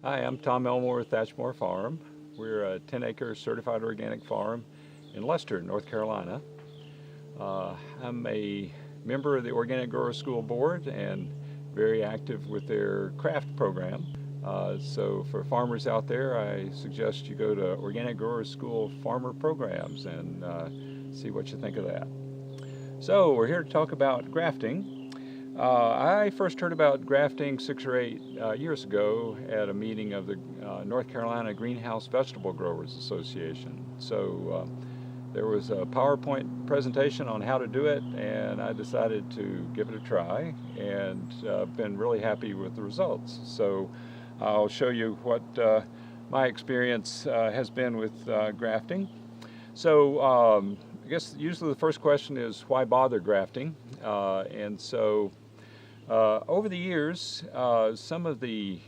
Hi, I'm Tom Elmore with Thatchmore Farm. We're a 10-acre certified organic farm in Lester, North Carolina. I'm a member of the Organic Grower School Board and very active with their craft program. So for farmers out there, I suggest you go to Organic Grower School Farmer Programs and see what you think of that. So we're here to talk about grafting. I first heard about grafting 6 or 8 years ago at a meeting of the North Carolina Greenhouse Vegetable Growers Association. So there was a PowerPoint presentation on how to do it, and I decided to give it a try, and been really happy with the results. So I'll show you what my experience has been with grafting. So I guess usually the first question is, why bother grafting? Over the years, some of the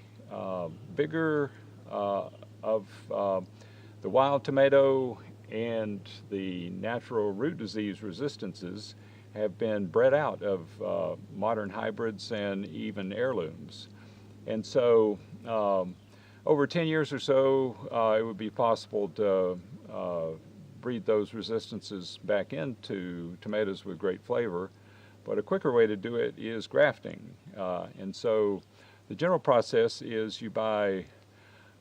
bigger of the wild tomato and the natural root disease resistances have been bred out of modern hybrids and even heirlooms. And so over 10 years or so, it would be possible to breed those resistances back into tomatoes with great flavor. But a quicker way to do it is grafting. And so the general process is you buy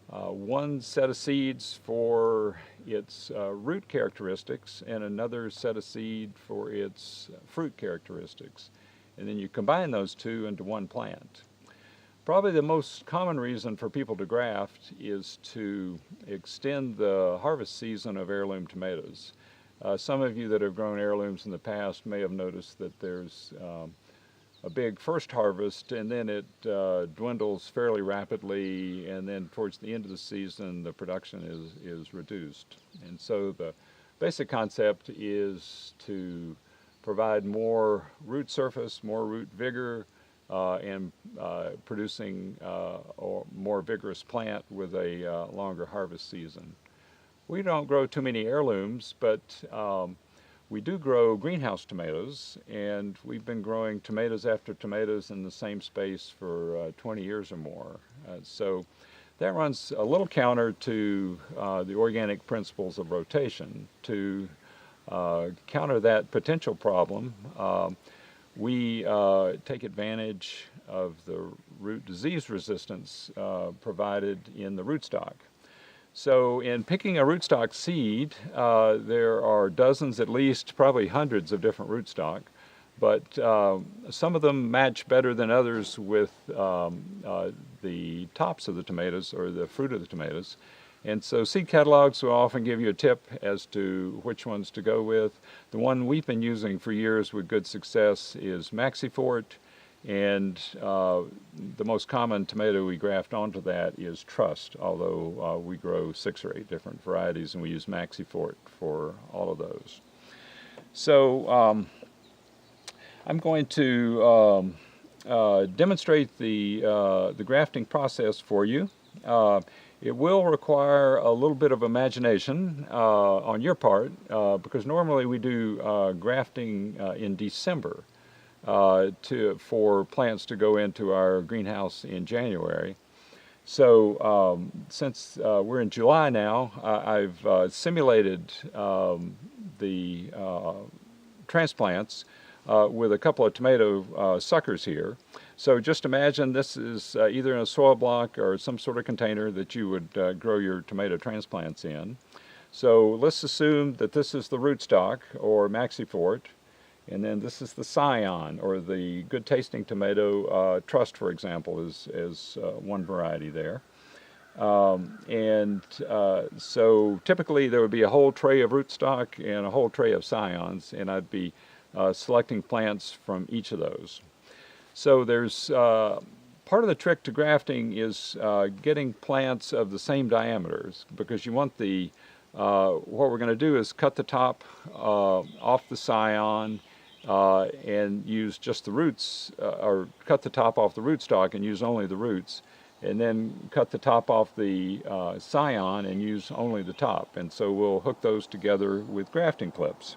one set of seeds for its root characteristics and another set of seed for its fruit characteristics. And then you combine those two into one plant. Probably the most common reason for people to graft is to extend the harvest season of heirloom tomatoes. Some of you that have grown heirlooms in the past may have noticed that there's a big first harvest, and then it dwindles fairly rapidly, and then towards the end of the season the production is reduced. And so the basic concept is to provide more root surface, more root vigor, and producing a more vigorous plant with a longer harvest season. We don't grow too many heirlooms, but we do grow greenhouse tomatoes, and we've been growing tomatoes after tomatoes in the same space for 20 years or more. So that runs a little counter to the organic principles of rotation. To counter that potential problem, we take advantage of the root disease resistance provided in the rootstock. So in picking a rootstock seed, there are dozens, at least probably hundreds of different rootstock, but some of them match better than others with the tops of the tomatoes or the fruit of the tomatoes. And so seed catalogs will often give you a tip as to which ones to go with. The one we've been using for years with good success is Maxifort, and the most common tomato we graft onto that is Trust, although we grow 6 or 8 different varieties, and we use Maxifort for all of those. So I'm going to demonstrate the grafting process for you. It will require a little bit of imagination on your part, because normally we do grafting in December for plants to go into our greenhouse in January. So since we're in July now, I've simulated the transplants with a couple of tomato suckers here. So just imagine this is either in a soil block or some sort of container that you would grow your tomato transplants in. So let's assume that this is the rootstock, or Maxifort, and then this is the Scion, or the good tasting tomato. Trust, for example, is one variety there. So typically there would be a whole tray of rootstock and a whole tray of Scions, and I'd be selecting plants from each of those. So there's part of the trick to grafting is getting plants of the same diameters, because you want the what we're going to do is cut the top off the Scion and use just the roots, or cut the top off the rootstock and use only the roots, and then cut the top off the Scion and use only the top. And so we'll hook those together with grafting clips.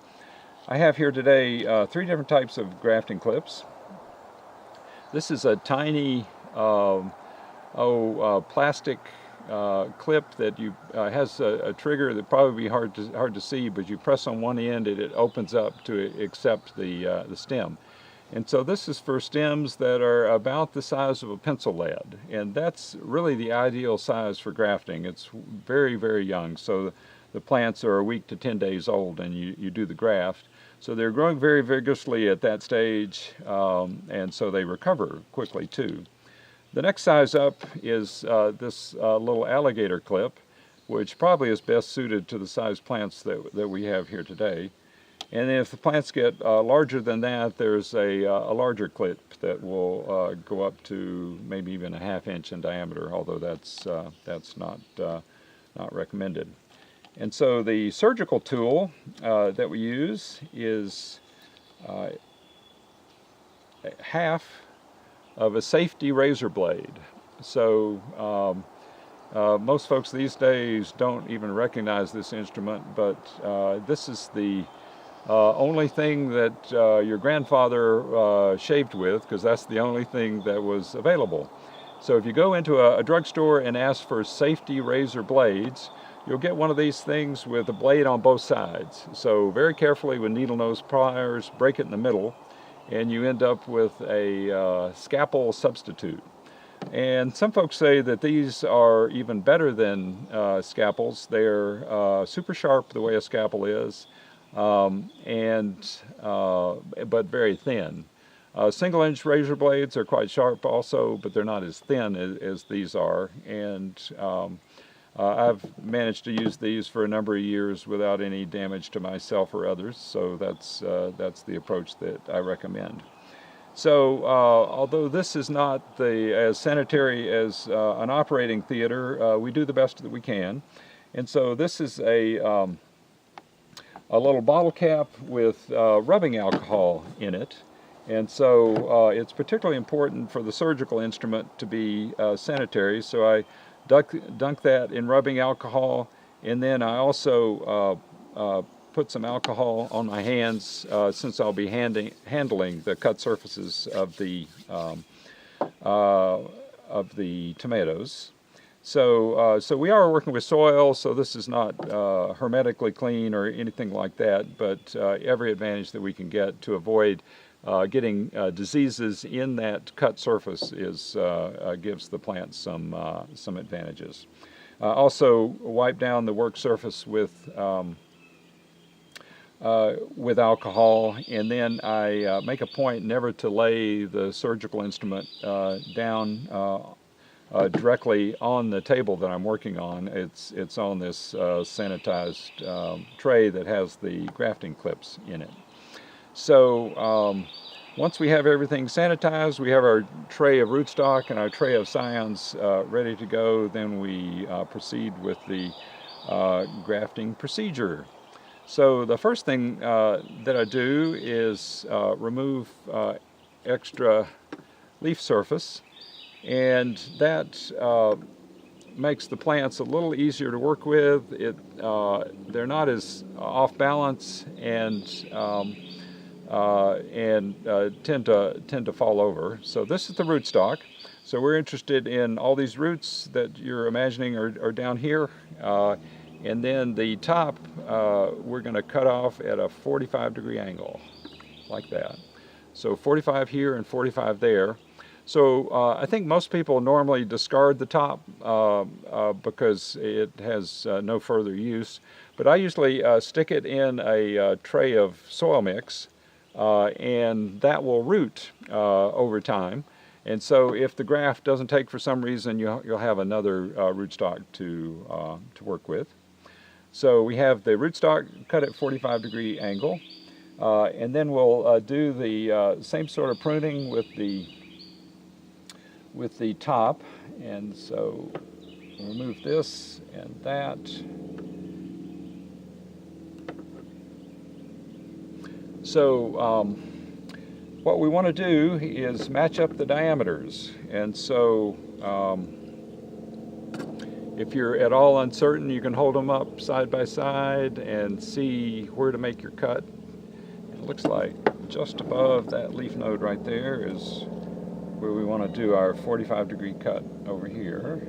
I have here today 3 different types of grafting clips. This is a tiny plastic clip that you has a trigger that probably be hard to see, but you press on one end and it opens up to accept the stem. And so this is for stems that are about the size of a pencil lead, and that's really the ideal size for grafting. It's very, very young, so the plants are a week to 10 days old and you do the graft. So they're growing very vigorously at that stage, and so they recover quickly too. The next size up is this little alligator clip, which probably is best suited to the size plants that we have here today. And then if the plants get larger than that, there's a larger clip that will go up to maybe even a ½ inch in diameter, although that's not recommended. And so the surgical tool that we use is half of a safety razor blade. So most folks these days don't even recognize this instrument, but this is the only thing that your grandfather shaved with, because that's the only thing that was available. So if you go into a drugstore and ask for safety razor blades, you'll get one of these things with a blade on both sides. So very carefully with needle nose pliers, break it in the middle, and you end up with a scalpel substitute. And some folks say that these are even better than scalpels. They're super sharp the way a scalpel is, but very thin. Single-inch razor blades are quite sharp also, but they're not as thin as these are. And I've managed to use these for a number of years without any damage to myself or others, so that's the approach that I recommend. So although this is not as sanitary as an operating theater, we do the best that we can. And so this is a little bottle cap with rubbing alcohol in it. And so it's particularly important for the surgical instrument to be sanitary. So I dunk that in rubbing alcohol, and then I also put some alcohol on my hands since I'll be handling the cut surfaces of the tomatoes. So we are working with soil, so this is not hermetically clean or anything like that, but every advantage that we can get to avoid getting diseases in that cut surface gives the plant some advantages. Also wipe down the work surface with alcohol, and then I make a point never to lay the surgical instrument down directly on the table that I'm working on. It's on this sanitized tray that has the grafting clips in it. So once we have everything sanitized, we have our tray of rootstock and our tray of scions ready to go, then we proceed with the grafting procedure. So the first thing that I do is remove extra leaf surface, and that makes the plants a little easier to work with. They're not as off balance and tend to fall over. So this is the rootstock. So we're interested in all these roots that you're imagining are down here. And then the top, we're going to cut off at a 45-degree angle, like that. So 45 here and 45 there. So I think most people normally discard the top because it has no further use. But I usually stick it in a tray of soil mix, and that will root over time. And so if the graft doesn't take for some reason, you'll have another rootstock to work with. So we have the rootstock cut at 45-degree angle, and then we'll do the same sort of pruning with the top. And so remove this and that. So what we want to do is match up the diameters. And so if you're at all uncertain, you can hold them up side by side and see where to make your cut. It looks like just above that leaf node right there is where we want to do our 45-degree cut over here.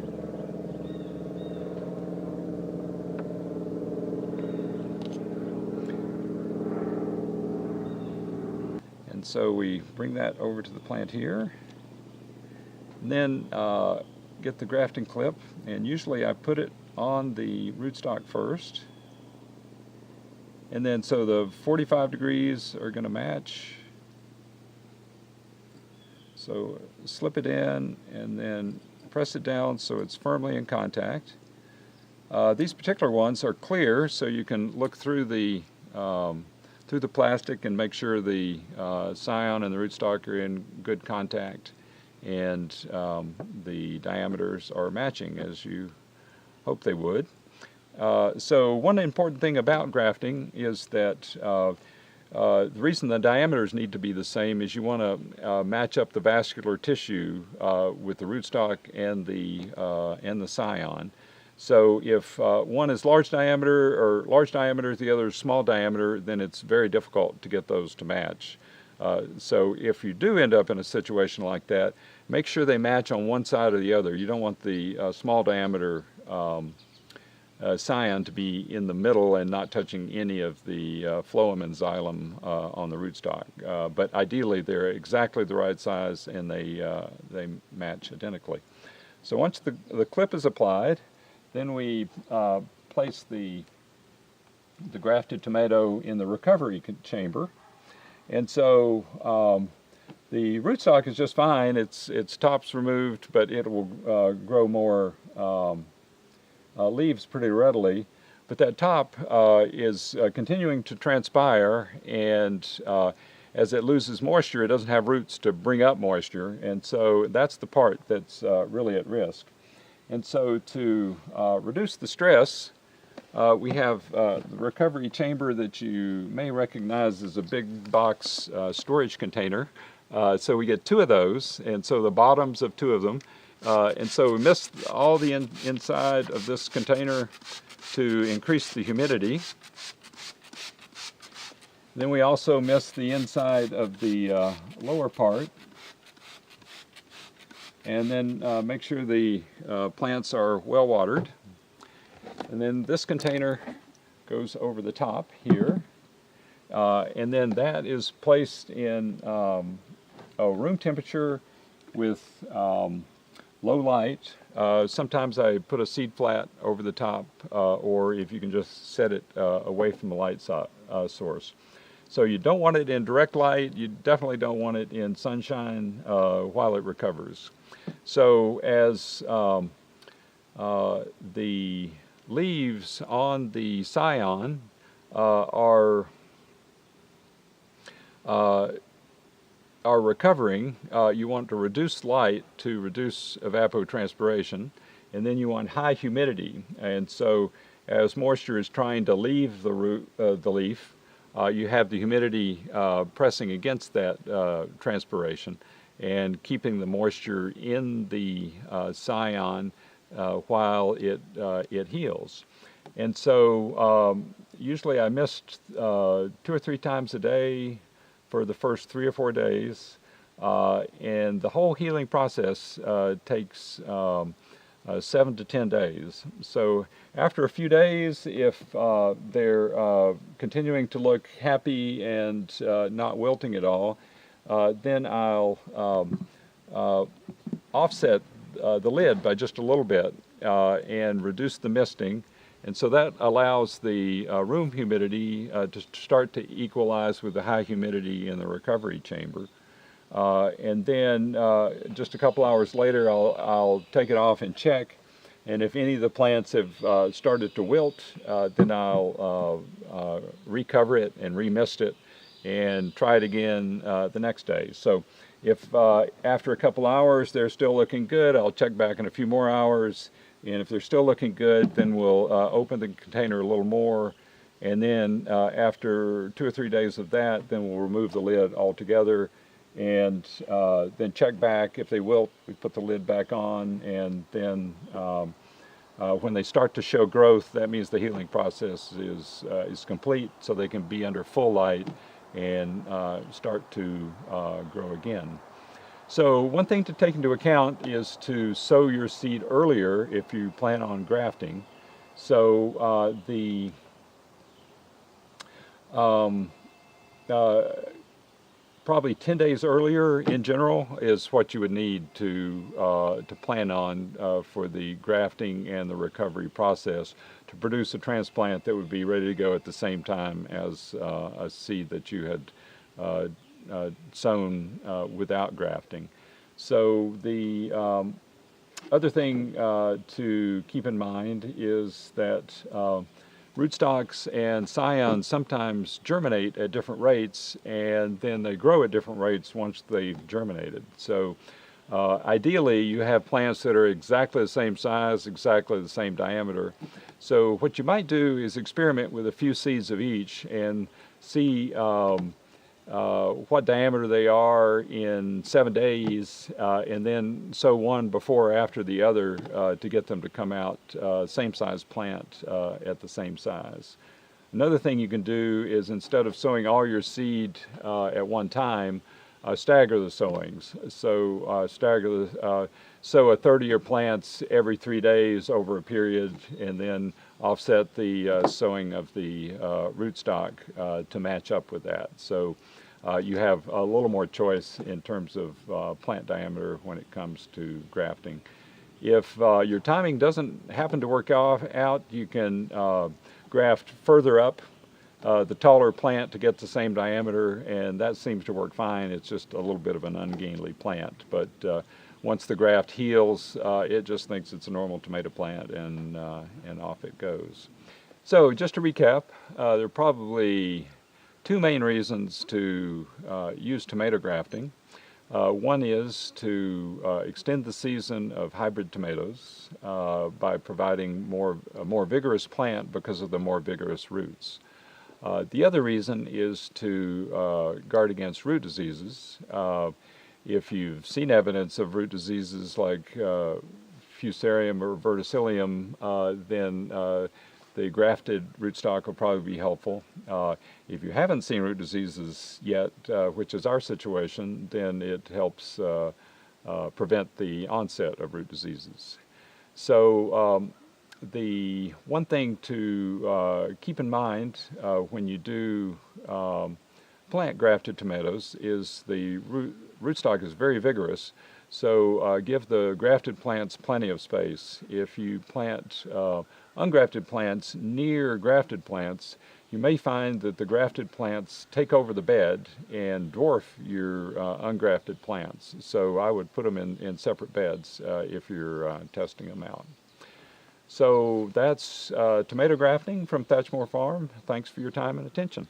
And so we bring that over to the plant here, and then get the grafting clip, and usually I put it on the rootstock first, and then so the 45 degrees are going to match. So slip it in and then press it down so it's firmly in contact. These particular ones are clear, so you can look through the plastic and make sure the scion and the rootstock are in good contact, and the diameters are matching as you hope they would. So one important thing about grafting is that the reason the diameters need to be the same is you want to match up the vascular tissue with the rootstock and the scion. So if one is large diameter, the other is small diameter, then it's very difficult to get those to match. So if you do end up in a situation like that, make sure they match on one side or the other. You don't want the small diameter scion to be in the middle and not touching any of the phloem and xylem on the rootstock. But ideally they're exactly the right size and they match identically. So once the clip is applied, then we place the grafted tomato in the recovery chamber. And so the rootstock is just fine. Its top's removed, but it will grow more leaves pretty readily. But that top is continuing to transpire, and as it loses moisture, it doesn't have roots to bring up moisture, and so that's the part that's really at risk. And so to reduce the stress, we have the recovery chamber that you may recognize as a big box storage container. So we get 2 of those, and so the bottoms of 2 of them. And so we mist all the inside of this container to increase the humidity. Then we also mist the inside of the lower part. And then make sure the plants are well watered. And then this container goes over the top here. And then that is placed in a room temperature with low light. Sometimes I put a seed flat over the top, or if you can just set it away from the light source. So you don't want it in direct light. You definitely don't want it in sunshine while it recovers. So as the leaves on the scion are recovering, you want to reduce light to reduce evapotranspiration, and then you want high humidity. And so as moisture is trying to leave the leaf, you have the humidity pressing against that transpiration and keeping the moisture in the scion while it heals. And so usually I mist 2 or 3 times a day for the first 3 or 4 days, and the whole healing process takes 7 to 10 days. So after a few days, if they're continuing to look happy and not wilting at all, then I'll offset the lid by just a little bit and reduce the misting. And so that allows the room humidity to start to equalize with the high humidity in the recovery chamber. And then just a couple hours later, I'll take it off and check. And if any of the plants have started to wilt, then I'll recover it and remist it and try it again the next day. So if after a couple hours they're still looking good, I'll check back in a few more hours. And if they're still looking good, then we'll open the container a little more. And then after 2 or 3 days of that, then we'll remove the lid altogether. And then check back. If they wilt, we put the lid back on. And then when they start to show growth, that means the healing process is complete, so they can be under full light and start to grow again. So one thing to take into account is to sow your seed earlier if you plan on grafting. So um, uh, probably 10 days earlier in general is what you would need to plan on for the grafting and the recovery process to produce a transplant that would be ready to go at the same time as a seed that you had sown without grafting. So the other thing to keep in mind is that rootstocks and scions sometimes germinate at different rates, and then they grow at different rates once they've germinated. So ideally, you have plants that are exactly the same size, exactly the same diameter. So what you might do is experiment with a few seeds of each and see what diameter they are in 7 days, and then sow one before or after the other to get them to come out same size plant at the same size. Another thing you can do is instead of sowing all your seed at one time, stagger the sowings. So sow a 30-year plants every 3 days over a period, and then offset the sowing of the rootstock to match up with that. So you have a little more choice in terms of plant diameter when it comes to grafting. If your timing doesn't happen to work out, you can graft further up the taller plant to get the same diameter, and that seems to work fine. It's just a little bit of an ungainly plant, but once the graft heals, it just thinks it's a normal tomato plant, and off it goes. So just to recap, there are probably two main reasons to use tomato grafting. One is to extend the season of hybrid tomatoes by providing a more vigorous plant because of the more vigorous roots. The other reason is to guard against root diseases. If you've seen evidence of root diseases like Fusarium or Verticillium, then the grafted rootstock will probably be helpful. If you haven't seen root diseases yet, which is our situation, then it helps prevent the onset of root diseases. So the one thing to keep in mind when you do plant grafted tomatoes is the rootstock is very vigorous, so give the grafted plants plenty of space. If you plant ungrafted plants near grafted plants, you may find that the grafted plants take over the bed and dwarf your ungrafted plants. So I would put them in separate beds if you're testing them out. So that's tomato grafting from Thatchmore Farm. Thanks for your time and attention.